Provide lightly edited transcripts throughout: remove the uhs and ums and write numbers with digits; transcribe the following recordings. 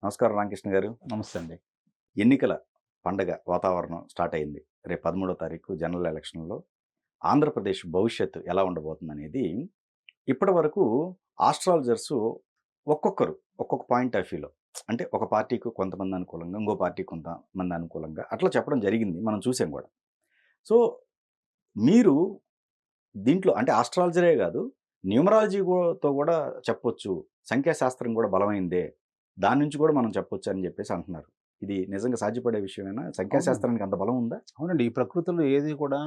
నమస్కారం రామకృష్ణ గారు. నమస్తే అండి. ఎన్నికల పండగ వాతావరణం స్టార్ట్ అయింది. రేపు 13వ తారీఖు జనరల్ ఎలక్షన్‌లో ఆంధ్రప్రదేశ్ భవిష్యత్తు ఎలా ఉండబోతుందనేది ఇప్పటివరకు ఆస్ట్రాలజర్స్ ఒక్కొక్కరు ఒక్కొక్క పాయింట్ ఆఫ్ వ్యూలో అంటే ఒక పార్టీకి కొంతమంది అనుకూలంగా, ఇంకో పార్టీకి కొంతమంది అనుకూలంగా అట్లా చెప్పడం జరిగింది. మనం చూసాం గూడా. సో, మీరు దీంట్లో అంటే ఆస్ట్రాలజరే గాదు, న్యూమరాలజీతో గూడా చెప్పొచ్చు. సంఖ్యాశాస్త్రం గూడా బలమైందే. దాని నుంచి గూడా మనం చెప్పొచ్చు అని జెప్పేసి అంటున్నారు. ఇది నిజంగా సాధ్యపడే విషయమేనా? అవునండి. సంఖ్యాశాస్త్రానికి అంత బలం ఉందా? అవునండి. ఈ ప్రకృతిలో ఏది కూడా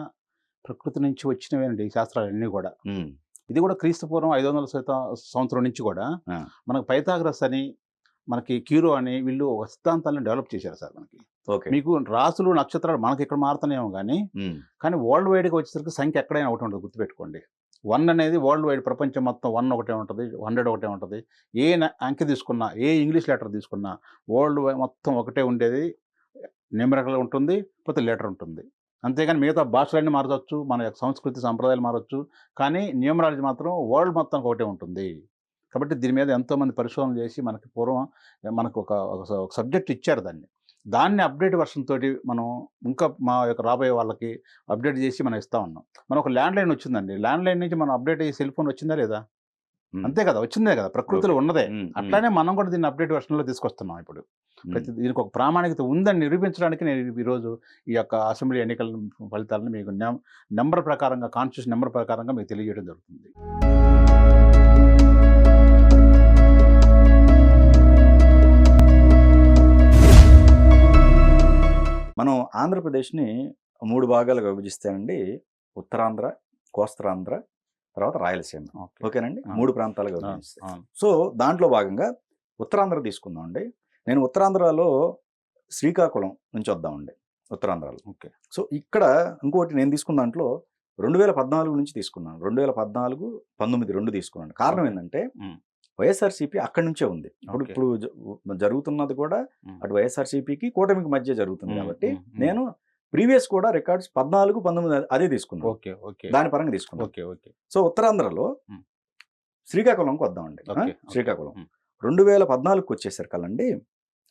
ప్రకృతి నుంచి వచ్చినవేనండి ఈ శాస్త్రాలన్నీ గూడా. హ్మ్. ఇది కూడా క్రీస్తు పూర్వం 500 సంవత్సరం నుంచి కూడా ఆ! మనకు పైథాగరస్ అని, మనకి క్యూరో అని వీళ్ళు ఒక సిద్ధాంతాలను డెవలప్ చేశారు సార్ మనకి. ఓకే. మీకు రాసులు, నక్షత్రాలు మనకిక్కడ మారుతున్నాయేమో గానీ, హ్మ్. కానీ వరల్డ్ వైడ్‌గా వచ్చేసరికి సంఖ్య ఎక్కడైనా ఒకటే ఉంటది గుర్తుపెట్టుకోండి. 1 అనేది వరల్డ్ వైడ్ ప్రపంచం మొత్తం 1 ఒకటే ఉంటది. 100 ఒకటే ఉంటది. ఏ అంకె తీసుకున్నా, ఏ ఇంగ్లీష్ లెటర్ తీసుకున్నా వరల్డ్ మొత్తం ఒకటే ఉండేది. న్యూమరికల్ ఉంటుంది. పోతే లెటర్ ఉంటుంది. అంతేగాని మిగతా భాషలన్నీ మారవచ్చు. మన యొక్క సంస్కృతి, సంప్రదాయాలు మారొచ్చు. కానీ న్యూమరాలజీ మాత్రం వరల్డ్ మొత్తానికి ఒకటే ఉంటుంది. కాబట్టి దీని మీద ఎంతోమంది పరిశోధనలు చేసి మనకి పూర్వం మనకు ఒక సబ్జెక్ట్ ఇచ్చారు దాన్ని. దాన్ని అప్‌డేట్ వెర్షన్ తోటి మనం ఇంకా మా యొక్క రాబోయే వాళ్ళకి అప్‌డేట్ చేసి మనం ఇస్తా ఉన్నాం. మనకు ఒక ల్యాండ్‌లైన్ వచ్చిందండి. ల్యాండ్‌లైన్ నుంచి మనం అప్‌డేట్ అయ్యి సెల్ ఫోన్ వచ్చిందా లేదా? హ్మ్. అంతే కదా! వచ్చిందే కదా! ప్రకృతిలో ఓకే. ఉన్నదే. హ్మ్. హ్మ్. అట్లానే మనం కూడా దీన్ని అప్‌డేట్ వెర్షన్‌లో తీసుకొస్తున్నాం ఇప్పుడు. హ్మ్. దీనికి ఒక ప్రామాణికత ఉందని నిరూపించడానికి నేను ఈరోజు ఈ యొక్క అసెంబ్లీ ఎన్నికల ఫలితాలను మీకు నంబర్ ప్రకారంగా కాన్స్టిట్యూషన్ నంబర్ ప్రకారంగా మీకు తెలియజేయడం జరుగుతుంది. మనం ఆంధ్రప్రదేశ్‌ని 3 భాగాలుగా విభజిస్తేనండి ఉత్తరాంధ్ర, కోస్తాంధ్ర, తర్వాత రాయలసీమ. ఓకే. ఓకేనండి? ఆ! 3 ప్రాంతాలుగా ఆ! విభజిస్తే. అవును. సో, దాంట్లో భాగంగా ఉత్తరాంధ్ర తీసుకుందామండి. నేను ఉత్తరాంధ్రలో శ్రీకాకుళం నుంచి వద్దామండి ఉత్తరాంధ్రలో. ఓకే. సో, ఇక్కడ ఇంకోటి నేను తీసుకున్న దాంట్లో 2014 నుంచి తీసుకున్నాను. 2014, 19 2 తీసుకున్నాను. కారణం ఓకే. ఏందంటే హ్మ్. వైఎస్ఆర్‌సీపీ అక్కడి నుంచే ఉంది. ఇప్పుడు ఓకే. ఇప్పుడు జరుగుతున్నది కూడా హ్మ్. అటు వైఎస్ఆర్‌సీపీకి, కూటమికి మధ్య జరుగుతుంది హ్మ్. కాబట్టి, హ్మ్. హ్మ్. నేను ప్రీవియస్ కూడా రికార్డ్స్ 14, 19 అదే తీసుకున్నాను. ఓకే. ఓకే. దాని పరంగా తీసుకున్నాను. ఓకే. ఓకే. సో, ఉత్తరాంధ్రలో హ్మ్. శ్రీకాకుళంకి వద్దామండి. ఓకే. ఓకే. శ్రీకాకుళం. హ్మ్. 2014కి వచ్చేసరికల్లండి,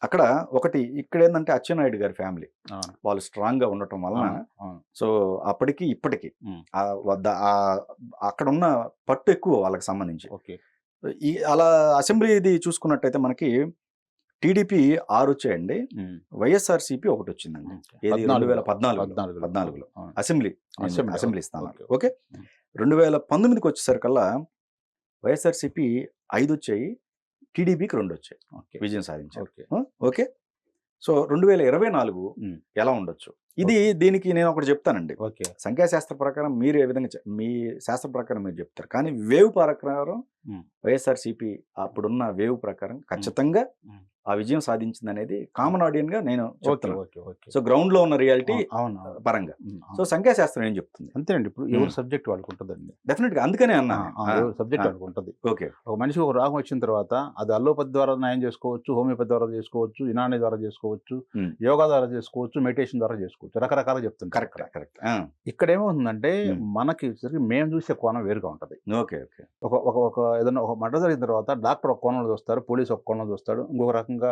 అక్కడ ఒకటి ఇక్కడేందంటే అచ్చెన్నాయుడు గారి ఫ్యామిలీ. అవును. వాళ్ళు స్ట్రాంగ్‌గా ఉండటం వలన అవును. అవును. సో, అప్పటికి ఇప్పటికి హ్మ్. అక్కడున్న పట్టు ఎక్కువ వాళ్ళకి సంబంధించి. ఓకే. అలా అసెంబ్లీ ఇది చూసుకున్నట్టయితే మనకి టీడీపీ 6 వచ్చాయండి. హ్మ్. వైఎస్ఆర్‌సీపీ ఒకటొచ్చిందండి. ఓకే. ఏది 14లో 2014లో. 14లో. అవును. Assembly assembly. అసెంబ్లీ స్థానాలు. ఓకే. ఓకే. హ్మ్. 2019కి వచ్చేసరికల్లా వైఎస్ఆర్‌సీపీ 5 వచ్చాయి. టీడీపీకి 2 వచ్చాయి. ఓకే. విజయం సాధించారు. ఓకే. ఓకే. సో, 2024 హ్మ్. ఎలా ఉండొచ్చు? ఇది ఓకే. దీనికి నేను ఒకటి చెప్తానండి. ఓకే. సంఖ్యాశాస్త్ర ప్రకారం మీరు ఏ విధంగా మీ శాస్త్రం ప్రకారం మీరు చెప్తారు. కానీ వేవ్ ప్రకారం హ్మ్. వైఎస్ఆర్‌సీపీ అప్పుడున్న వేవ్ ప్రకారం హ్మ్. ఖచ్చితంగా హ్మ్. ఆ విజయం సాధించిందనేది కామన్ ఆడియన్‌గా నేను ఓకే. చెప్తున్నాను. ఓకే. ఓకే. సో, గ్రౌండ్‌లో ఉన్న రియాలిటీ అవును. అవును. పరంగా. హ్మ్. సో, అవును. సంఖ్యాశాస్త్రం ఏం చెప్తుంది? అంతేనండి. ఇప్పుడు హ్మ్. ఎవరి సబ్జెక్ట్ వాళ్ళకుంటదండి. డెఫినిట్‌గా అందుకనే ఆ! అన్నాను నేను. ఆ! ఆ! ఎవరి సబ్జెక్ట్ ఆ! వాళ్ళకుంటది. ఓకే. ఒక మనిషికి ఒక రోగం వచ్చిన తర్వాత అది అల్లోపతి ద్వారా నయం చేసుకోవచ్చు, హోమియోపతి ద్వారా చేసుకోవచ్చు, యునానీ ద్వారా చేసుకోవచ్చు, హ్మ్. యోగా ద్వారా చేసుకోవచ్చు, మెడిటేషన్ ద్వారా చేసుకోవచ్చు. రకరకాలుగా చెప్తుంటారు కరెక్ట్. ఇక్కడ. కరెక్ట్. ఆ! ఇక్కడేమవుతుందంటే హ్మ్. మనకి సరికి మేము చూసే కోణం వేరుగా ఉంటది. ఓకే. ఓకే. ఒక ఒక ఒక ఏదైనా ఒక మర్డర్ జరిగిన తర్వాత డాక్టర్ ఒక కోణంలో చూస్తారు, పోలీస్ ఒక కోణంలో చూస్తాడు, ఇంకొక రకంగా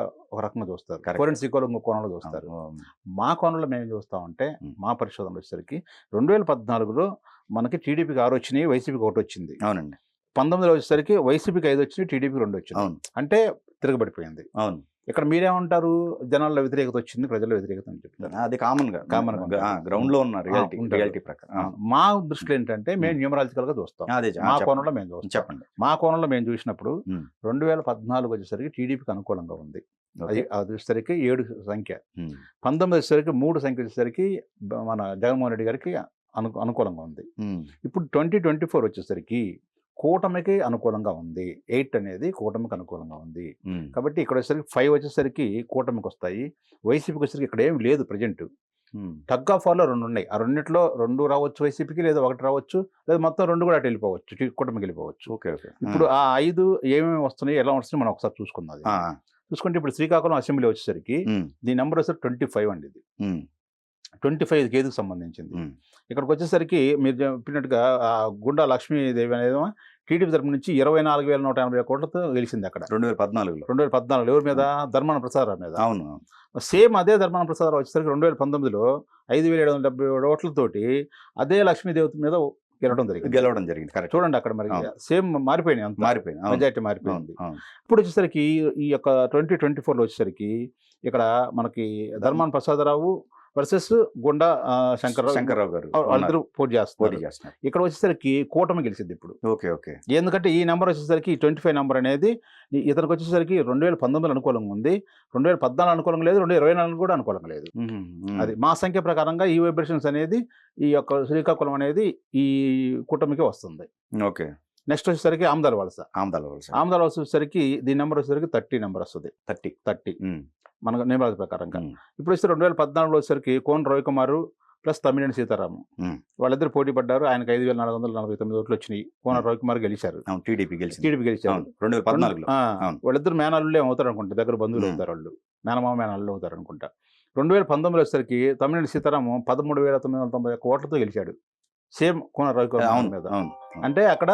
చూస్తారు. కరెక్ట్. ఫోరెన్సిక్ వాళ్ళు ఇంకో కోణంలో చూస్తారు. అవును. మా కోణంలో మేము చూస్తామంటే హ్మ్. మా పరిశోధనలు వచ్చేసరికి 2014లో మనకి టీడీపీకి 6 వచ్చినాయి, వైసీపీకి 1 వచ్చింది. అవునండి. 19లో వచ్చేసరికి వైసీపీకి 5 వచ్చినాయి, టీడీపీకి 2 వచ్చినాయి. అవును. అంటే తిరగబడిపోయింది. అవును. ఇక్కడ మీరేమంటారు? జనాల్లో వ్యతిరేకత వచ్చింది, ప్రజల్లో వ్యతిరేకత అని చెప్తారు. అది కామన్‌గా కామన్‌గా ఉంటారు. గ్రౌండ్‌లో ఉన్న ఉంటారు. రియాలిటీ ప్రకారం. అవును. మా దృష్టిలో ఏంటంటే మేము న్యూమరాలజికల్‌గా చూస్తాం. అదే మా చెప్పండి. కోణంలో మేము చూస్తాం. చెప్పండి. మా కోణంలో మేము చూసినప్పుడు హ్మ్. 2014 వచ్చేసరికి టీడీపీకి అనుకూలంగా ఉంది. ఓకే. అది వచ్చేసరికి 7 సంఖ్య. హ్మ్. 19 వచ్చేసరికి 3 సంఖ్య వచ్చేసరికి మన జగన్మోహన్ రెడ్డి గారికి అనుకూలంగా ఉంది. హ్మ్. ఇప్పుడు 2024 వచ్చేసరికి కూటమికి అనుకూలంగా ఉంది. 8 అనేది కూటమికి అనుకూలంగా ఉంది. హ్మ్. కాబట్టి ఇక్కడ వచ్చేసరికి 5 వచ్చేసరికి కూటమికొస్తాయి. వైసీపీకి వచ్చేసరికి ఇక్కడ ఏమి లేదు ప్రెజెంట్. హ్మ్. టగ్ ఆఫ్ వార్‌లో 2 ఉన్నాయి. ఆ రెండిట్లో 2 రావచ్చు వైసీపీకి, లేదా 1 రావచ్చు. లేదా మొత్తం 2 కూడా అటు వెళ్ళిపోవచ్చు. కూటమికి వెళ్ళిపోవచ్చు. ఓకే. ఓకే. ఇప్పుడు ఆ 5 ఏమేమి వస్తున్నాయి, ఎలా వస్తున్నాయి మనం ఒకసారి చూసుకుందాం అది. ఆ! చూసుకుంటే ఇప్పుడు శ్రీకాకుళం అసెంబ్లీ వచ్చేసరికి హ్మ్. దీని నంబర్ వచ్చేసరికి 25 అండి ఇది. హ్మ్. 25 గేదెకి సంబంధించింది. హ్మ్. ఇక్కడికొచ్చేసరికి మీరు చెప్పినట్టుగా గుండా లక్ష్మీదేవి అనేదేమో టీడీపీ తరపు నుంచి 24,180 కోట్లతో గెలిచింది అక్కడ 2014లో 2014 ఎవరి మీద ధర్మాన ప్రసాదరావు మీద. అవును సేమ్ అదే ధర్మాన ప్రసాదరావు వచ్చేసరికి 2019లో 5,770 ఓట్లతోటి అదే లక్ష్మీదేవి మీద గెలవడం జరిగింది. కరెక్ట్. చూడండి అక్కడ మరి సేమ్ మారిపోయినాయి, అంత మారిపోయింది, మెజారిటీ మారిపోయింది. ఇప్పుడు వచ్చేసరికి ఈ యొక్క 2024లో వచ్చేసరికి ఇక్కడ మనకి ధర్మాన ప్రసాదరావు వర్సెస్ గుండా శంకర్రావు గారు వాళ్ళిద్దరు పోటీ పోటీ చేస్తున్నారు. చేస్తున్నారు. ఇక్కడ వచ్చేసరికి కూటమి గెలిచింది ఇప్పుడు. Okay okay. ఎందుకంటే ఈ నెంబర్ వచ్చేసరికి 25 నెంబర్ అనేది ఇతనికి వచ్చేసరికి 2019 అనుకూలంగా ఉంది, 2014 అనుకూలంగా లేదు, 2024 కూడా అనుకూలంగా లేదు. అది మా సంఖ్య ప్రకారంగా ఈ వైబ్రేషన్స్ అనేది ఈ యొక్క శ్రీకాకుళం అనేది ఈ కూటమికి వస్తుంది. ఓకే. నెక్స్ట్ వచ్చేసరికి ఆమదాల వలస వచ్చేసరికి దీని నెంబర్ వచ్చేసరికి 30 నెంబర్ వస్తుంది. 30 మన నియమాల ప్రకారంగా. ఇప్పుడు వచ్చి 2014లో వచ్చేసరికి కోన రవికుమార్ ప్లస్ తమ్మినేని సీతారాము వాళ్ళిద్దరు పోటీ పడ్డారు. ఆయనకు 5,449 ఓట్లు వచ్చినాయి. కోన రవికుమార్ గెలిచారు, టీడీపీ గెలిచారు 2014లో. వాళ్ళిద్దరు మేనల్లులే అవుతారు అనుకుంటా, దగ్గర బంధువులు అవుతారు, వాళ్ళు మేనమామ మేనల్లు అవుతారు అనుకుంటా. 2019లో వచ్చేసరికి తమ్మినేని సీతారాము 13,991 ఓట్లతో గెలిచాడు, సేమ్ కోన రవికుమార్ మీద. అంటే అక్కడ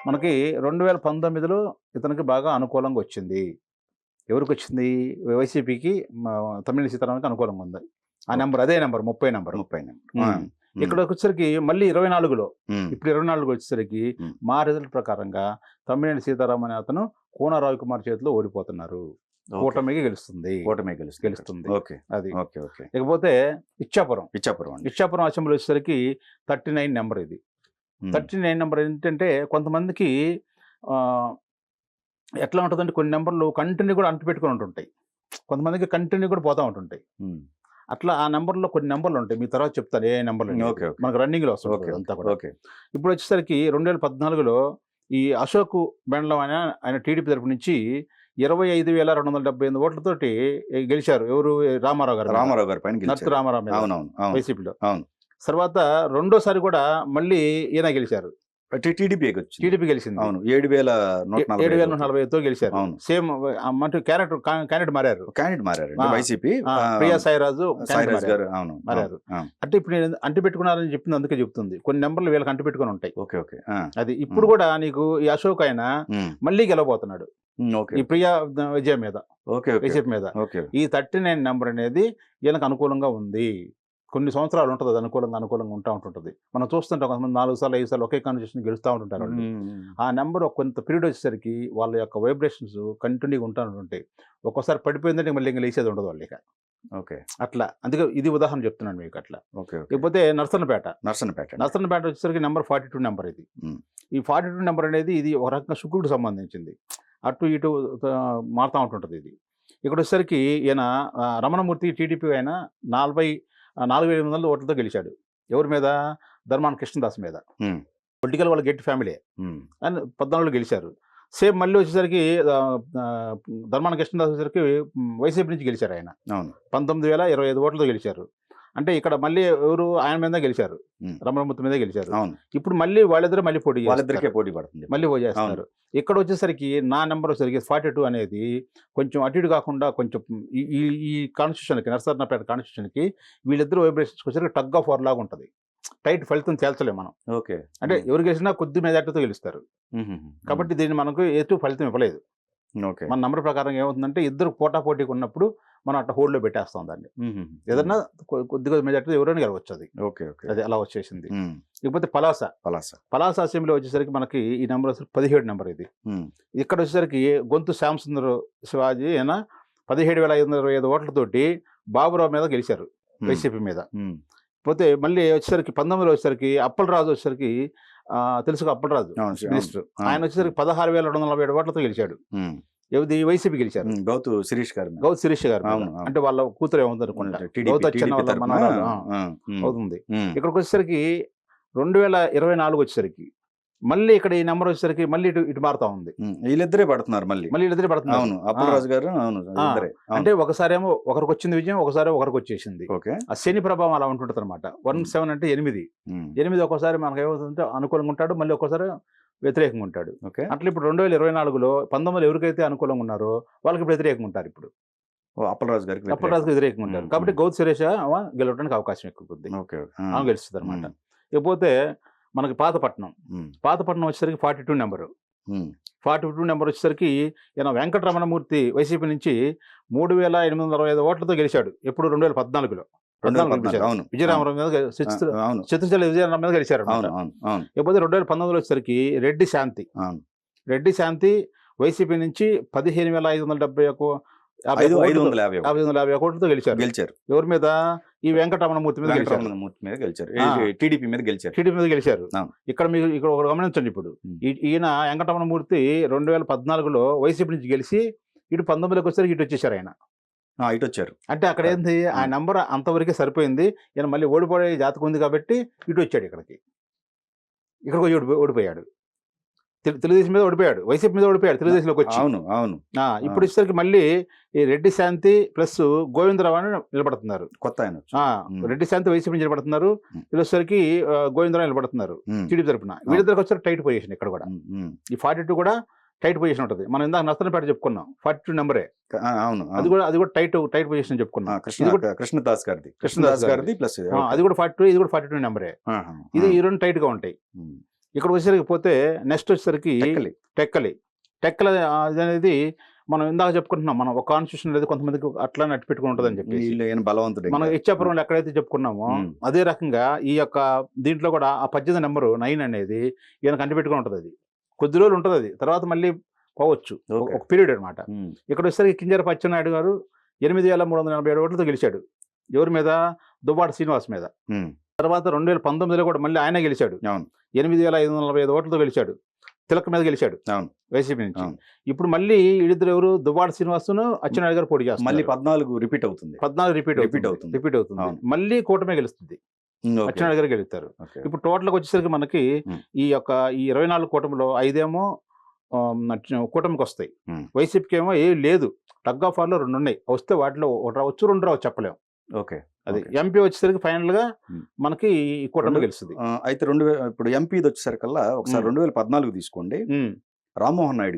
మనకి 2019లో ఇతనికి బాగా అనుకూలంగా వచ్చింది. ఎవరికి వచ్చింది? వైసీపీకి తమ్మినేని సీతారామకి అనుకూలంగా ఉంది. ఆ నెంబర్ అదే నెంబర్ 30 నెంబర్. ఇక్కడ వచ్చేసరికి మళ్ళీ 24లో ఇప్పుడు 24 వచ్చేసరికి మా రిజల్ట్ ప్రకారంగా తమ్మినేని సీతారాం అనే అతను కోన రవికుమార్ చేతిలో ఓడిపోతున్నారు. కూటమికి గెలుస్తుంది. అది. ఇకపోతే ఇచ్చాపురం అసెంబ్లీ వచ్చేసరికి 39 నెంబర్. ఇది 39 నెంబర్ ఏంటంటే కొంతమందికి ఎట్లా ఉంటుందంటే కొన్ని నెంబర్లు కంటిన్యూ కూడా అంటుపెట్టుకుని ఉంటుంటాయి, కొంతమందికి కంటిన్యూ కూడా పోతూ ఉంటుంటాయి. అట్లా ఆ నెంబర్లో కొన్ని నెంబర్లు ఉంటాయి, మీ తర్వాత చెప్తాను ఏ నెంబర్లు మనకు రన్నింగ్లో వస్తుంది అంతా కూడా. ఇప్పుడు వచ్చేసరికి 2014లో ఈ అశోక్ బెండ్లం ఆయన టీడీపీ తరపు నుంచి 25,278 ఓట్లతోటి గెలిచారు. ఎవరు? రామారావు గారు పైన రామారావు మీద వైసీపీలో. తర్వాత రెండోసారి కూడా మళ్ళీ ఈయన గెలిచారు, టీడీపీ గెలిచింది. 7,140తో గెలిచారు. సేమ్ క్యాండిడేట్ మారారు వైసీపీ, ప్రియా సాయిరాజు మారారు. అంటే ఇప్పుడు నేను అంటి పెట్టుకున్నారని చెప్పింది, అందుకే చెప్తుంది కొన్ని నెంబర్లు వీళ్ళకి అంటి పెట్టుకుని ఉంటాయి. అది ఇప్పుడు కూడా నీకు ఈ అశోక్ ఆయన మళ్ళీ గెలవబోతున్నాడు ఈ ప్రియా విజయ మీద, వైసీపీ మీద. ఈ 39 నెంబర్ అనేది ఈయనకు అనుకూలంగా ఉంది. కొన్ని సంవత్సరాలు ఉంటుంది అది అనుకూలంగా ఉంటుంటుంది. మనం చూస్తుంటాం కొంతమంది 4 సార్లు 5 సార్లు ఒకే కాన్స్టిట్యూషన్ గెలుస్తూ ఉంటుంటారు. ఆ నెంబర్ కొంత పీరియడ్ వచ్చేసరికి వాళ్ళ యొక్క వైబ్రేషన్స్ కంటిన్యూగా ఉంటుంటాయి. ఒక్కోసారి పడిపోయిందంటే మళ్ళీ ఇంకా లేచేది ఉండదు వాళ్ళు ఇక. అట్లా అందుకే ఇది ఉదాహరణ చెప్తున్నాను మీకు. అట్లా ఇకపోతే నర్సన్నపేట వచ్చేసరికి నెంబర్ 42 నెంబర్. ఇది ఈ 42 నెంబర్ అనేది ఇది ఒక రకంగా శుక్రుడికి సంబంధించింది, అటు ఇటు మారుతూ ఉంటుంటుంది. ఇది ఇక్కడ వచ్చేసరికి ఈయన రమణమూర్తి టీడీపీ ఆయన 4,800 ఓట్లతో గెలిచాడు. ఎవరి మీద? ధర్మాన కృష్ణదాస్ మీద. పొలిటికల్ వాళ్ళ గెట్టి ఫ్యామిలీ అని 14లో గెలిచారు. సేమ్ మళ్ళీ వచ్చేసరికి ధర్మాన కృష్ణదాస్ వచ్చేసరికి వైసీపీ నుంచి గెలిచారు. ఆయన 19,025 ఓట్లతో గెలిచారు. అంటే ఇక్కడ మళ్ళీ ఎవరు? ఆయన మీద గెలిచారు, రమణమూర్తి మీద గెలిచారు. ఇప్పుడు మళ్ళీ వాళ్ళిద్దరు మళ్ళీ పోటీ పడుతుంది, మళ్ళీ పోటీ చేస్తున్నారు. ఇక్కడ వచ్చేసరికి నా నెంబర్ వచ్చేసరికి 42 అనేది కొంచెం అటు ఇటు కాకుండా కొంచెం ఈ కాన్స్టిట్యూషన్కి, నర్సన్నపేట కాన్స్టిట్యూషన్కి వీళ్ళిద్దరు వైబ్రేషన్స్కి వచ్చేసరికి టగ్ ఆఫ్ వార్ లాగా ఉంటుంది. టైట్ ఫలితం తేల్చలేము మనం. అంటే ఎవరు గెలిచినా కొద్ది మెజార్టీతో గెలుస్తారు. కాబట్టి దీన్ని మనకు ఎటు ఫలితం ఇవ్వలేదు. మన నంబర్ ప్రకారం ఏమవుతుందంటే ఇద్దరు పోటాపోటీకి ఉన్నప్పుడు మనం అట్లా హోల్డ్లో పెట్టేస్తాం దాన్ని. ఏదన్నా కొద్దిగా మెజార్టీ ఎవరైనా గెలవచ్చు. అది అలా వచ్చేసింది. ఇకపోతే పలాస అసెంబ్లీ వచ్చేసరికి మనకి ఈ నెంబర్ 17 నెంబర్. ఇది ఇక్కడ వచ్చేసరికి గొంతు శ్యామసుందర్ శివాజీ అయినా 17,525 ఓట్లతోటి బాబురావు మీద గెలిచారు వైసీపీ మీద. పోతే మళ్ళీ వచ్చేసరికి 19లో వచ్చేసరికి అప్పలరాజు వచ్చేసరికి తెలుసు అప్పలరాజు మినిస్టర్, ఆయన వచ్చేసరికి 16,247 ఓట్లతో గెలిచాడు. ఎవరి? వైసీపీ గెలిచారు. గౌతు శిరీష్ గారు. అంటే వాళ్ళ కూతురు ఏముంది అనుకుంటా, గౌతు వచ్చిన వాళ్ళ మనవరాలు అవుతుంది. ఇక్కడికి వచ్చేసరికి 2024 వచ్చేసరికి మళ్ళీ ఇక్కడ ఈ నెంబర్ వచ్చేసరికి మళ్ళీ ఇటు మారుతా ఉంది. వీళ్ళిద్దరే పడుతున్నారు మళ్ళీ. అప్పలరాజు గారు. అంటే ఒకసారి ఏమో ఒకరికి వచ్చింది విజయం, ఒకసారి ఒకరికి వచ్చేసింది. ఆ శని ప్రభావం అలా ఉంటుంటది అనమాట. 17 అంటే 8 ఒక్కోసారి మనకు ఏమవుతుందంటే అనుకూలంగా ఉంటాడు, మళ్ళీ ఒక్కోసారి వ్యతిరేకంగా ఉంటాడు. అట్లా ఇప్పుడు 2024లో 19 ఎవరికైతే అనుకూలంగా ఉన్నారో వాళ్ళకి వ్యతిరేకంగా ఉంటారు. ఇప్పుడు అప్పలరాజు గారికి వ్యతిరేకంగా ఉంటారు. కాబట్టి గౌతు సురేష్ గెలవడానికి అవకాశం ఎక్కువ కొద్ది గెలుస్తుంది అనమాట. ఇకపోతే మనకి పాతపట్నం వచ్చేసరికి 42 నెంబరు. 42 నెంబర్ వచ్చేసరికి ఈయన వెంకటరమణమూర్తి వైసీపీ నుంచి 3865 ఓట్లతో గెలిచాడు. ఎప్పుడు 2014లో. విజయరామరావు మీద చిత్రచల విజయరామరావు మీద గెలిచారు. ఇకపోతే 2019లో వచ్చేసరికి రెడ్డి శాంతి వైసీపీ నుంచి 15,550 కోట్లతో గెలిచారు. ఎవరి మీద? ఈ వెంకటరమణమూర్తి మీద గెలిచారు. టీడీపీ మీద గెలిచారు. ఇక్కడ మీరు ఒక గమనించండి. ఇప్పుడు ఈయన వెంకటరమణమూర్తి 2014లో వైసీపీ నుంచి గెలిచి ఇటు 19లోకి వచ్చేసరికి ఇటు వచ్చేసారు ఆయన. ఇటు వచ్చారు అంటే అక్కడ ఏంది, ఆ నెంబర్ అంతవరకే సరిపోయింది. ఈయన మళ్ళీ ఓడిపోయే జాతకం ఉంది కాబట్టి ఇటు వచ్చాడు. ఇక్కడికి ఓడిపోయాడు. తెలుగుదేశం మీద ఓడిపోయాడు, వైసీపీ మీద ఓడిపోయాడు, తెలుగుదేశంలోకి వచ్చి. అవును. ఇప్పుడు వచ్చేసరికి మళ్ళీ ఈ రెడ్డి శాంతి ప్లస్ గోవిందరావు అని నిలబడుతున్నారు. కొత్త ఆయన. రెడ్డి శాంతి వైసీపీ నుంచి నిలబడుతున్నారు. వీళ్ళు వచ్చేసరికి గోవిందరావు నిలబడుతున్నారు టీడీపీ తరఫున. వీళ్ళిద్దరికి వచ్చారు టైట్ పొజిషన్. ఇక్కడ కూడా ఈ 42 కూడా టైట్ పొజిషన్ ఉంటుంది. మనం ఇందాక నస్తనపేట చెప్పుకున్నాం, 42 నెంబరే. అది కూడా టైట్ పొజిషన్ చెప్పుకున్నాం. కృష్ణదాస్ గారిది ప్లస్ అది కూడా 42, ఇది కూడా 42 నెంబరే. ఇది ఈ రెండు టైట్ గా ఉంటాయి. ఇక్కడ వచ్చేసరికి పోతే నెక్స్ట్ వచ్చేసరికి టెక్కల అనేది మనం ఇందాక చెప్పుకుంటున్నాం. మనం ఒక కాన్స్టిట్యూషన్ లేదు, కొంతమందికి అట్లా నట్టు పెట్టుకుని ఉంటుంది అని చెప్పి బలవంతుడు మనం ఇచ్చాపురంలో ఎక్కడైతే చెప్పుకున్నామో అదే రకంగా ఈ యొక్క దీంట్లో కూడా ఆ 18 నెంబరు 9 అనేది ఈయన కంటి పెట్టుకుని ఉంటుంది. అది కొద్ది రోజులు ఉంటుంది, అది తర్వాత మళ్ళీ పోవచ్చు, ఒక పీరియడ్ అనమాట. ఇక్కడ వచ్చేసరికి కింజరాపు అచ్చెన్నాయుడు గారు 8,387 ఓట్లతో గెలిచాడు. ఎవరి మీద? దువ్వాడ శ్రీనివాస్ మీద. తర్వాత 2019లో కూడా మళ్ళీ ఆయన గెలిచాడు. 8,545 ఓట్లతో గెలిచాడు. తిలక్ మీద గెలిచాడు వైసీపీ నుంచి. ఇప్పుడు మళ్ళీ వీళ్ళిద్దరు ఎవరు? దువ్వాడ శ్రీనివాసును అచ్చెన్నాయుడు గారు పోటీ చేస్తారు. మళ్ళీ 14 రిపీట్ అవుతుంది. మళ్ళీ కూటమి గెలుస్తుంది, అచ్చెన్నాయుడు గారు గెలుస్తారు. ఇప్పుడు టోటల్గా వచ్చేసరికి మనకి ఈ 24 కూటమిలో 5 ఏమో కూటమికి వస్తాయి. వైసీపీకి ఏమో ఏ లేదు, టగ్ ఆఫ్ వార్లో 2 ఉన్నాయి. వస్తే వాటిలో 1 రావచ్చు, 2 రావచ్చు, చెప్పలేము. అది ఎంపీ వచ్చేసరికి ఫైనల్ గా మనకి కూటమి గెలుస్తుంది. అయితే ఇప్పుడు ఎంపీ వచ్చేసరికల్లా ఒకసారి 2014 తీసుకోండి. రామ్మోహన్ నాయుడు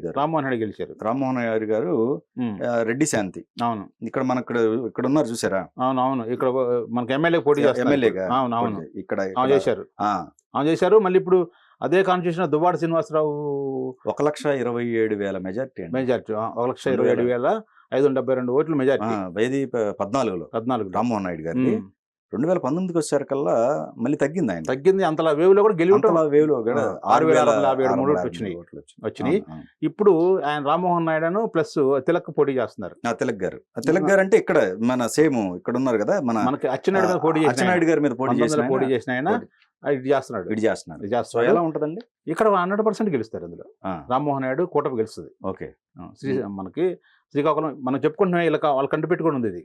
గెలిచారు. రామ్మోహన్ నాయుడు గారు రెడ్డి శాంతి. అవును. ఇక్కడ ఇక్కడ ఉన్నారు చూసారా? అవును. ఇక్కడ మనకి ఎమ్మెల్యే పోటీ ఎమ్మెల్యేగా ఇక్కడ చేశారు. మళ్ళీ ఇప్పుడు అదే కాన్స్టిట్యూషన్ దువ్వాడ శ్రీనివాసరావు 1,27,000 మెజార్టీ. 1,27,572 ఓట్లు మెజార్టీ. 14 రామ్మోహన్ నాయుడు గారి. 2019కి వచ్చేసరికల్లా మళ్ళీ తగ్గింది. అంతలా వేవ్ లో కూడా గెలి 6,653 వచ్చినాయి. ఇప్పుడు ఆయన రామ్మోహన్ నాయుడు ప్లస్ తిలక్ పోటీ చేస్తున్నారు. తిలక్ గారు అంటే ఇక్కడ మన సేమ్ ఇక్కడ ఉన్నారు కదా, మనకి అచ్చెన్నాయుడు మీద అచ్చెన్నాయుడు గారి మీద పోటీ చేసిన ఆయన ఇది చేస్తున్నాడు. ఎలా ఉంటదండి? ఇక్కడ 100% గెలుస్తారు. అందులో రామ్మోహన్ నాయుడు కూటమి గెలుస్తుంది. ఓకే. మనకి శ్రీకాకుళం మనం చెప్పుకుంటున్నాం, ఇలా వాళ్ళు కంటి పెట్టుకుని ఉంది. ఇది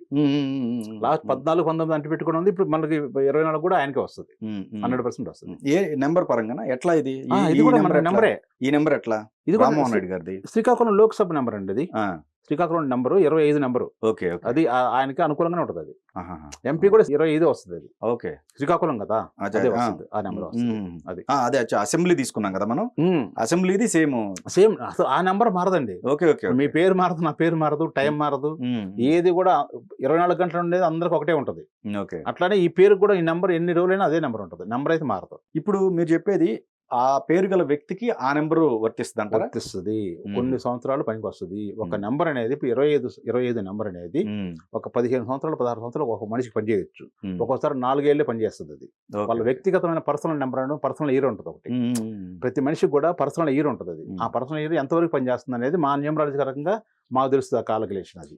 లాస్ట్ 14-19 అంటి పెట్టుకుని ఉంది. ఇప్పుడు మనకి 24 కూడా ఆయనకే వస్తుంది, 100% వస్తుంది. ఏ నెంబర్ పరంగా ఎట్లా? ఇది కూడా మన నెంబరే. ఈ నెంబర్ ఎట్లా? ఇది రామ్మోహన్ రెడ్డి గారిది. శ్రీకాకుళం లోక్సభ నెంబర్ అండి. అది శ్రీకాకుళం నెంబరు 25 నెంబరు. అది ఆయనకి అనుకూలంగానే ఉంటుంది. అది ఎంపీ కూడా 25 వస్తుంది. అది శ్రీకాకుళం కదా, అదే వస్తుంది ఆ నెంబర్. అదే అసెంబ్లీ తీసుకున్నాం కదా మనం, అసెంబ్లీది సేమ్ అసలు ఆ నెంబర్ మారదండి. మీ పేరు మారదు, నా పేరు మారదు, టైం మారదు, ఏది కూడా 24 గంటలు ఉండేది అందరికి ఒకటే ఉంటుంది. అట్లానే ఈ పేరు కూడా ఈ నెంబర్ ఎన్ని రోజులైనా అదే నెంబర్ ఉంటుంది, నెంబర్ అయితే మారదు. ఇప్పుడు మీరు చెప్పేది ఆ పేరు గల వ్యక్తికి ఆ నెంబరు వర్తిస్తుంది. కొన్ని సంవత్సరాలు పనికి వస్తుంది. ఒక నెంబర్ అనేది 25 నెంబర్ అనేది ఒక 15 సంవత్సరాలు 16 సంవత్సరాలు ఒక మనిషికి పనిచేయచ్చు. ఒక్కోసారి 4 ఏళ్లే పనిచేస్తుంది. అది వాళ్ళ వ్యక్తిగతమైన పర్సనల్ నెంబర్ అని పర్సనల్ ఇయర్ ఉంటుంది ఒకటి. ప్రతి మనిషికి కూడా పర్సనల్ ఇయర్ ఉంటుంది. అది ఆ పర్సనల్ ఇయర్ ఎంతవరకు పనిచేస్తుంది అనేది మా న్యూమరాలజీ రకంగా మాకు తెలుస్తుంది, ఆ కాలిక్యులేషన్ అది.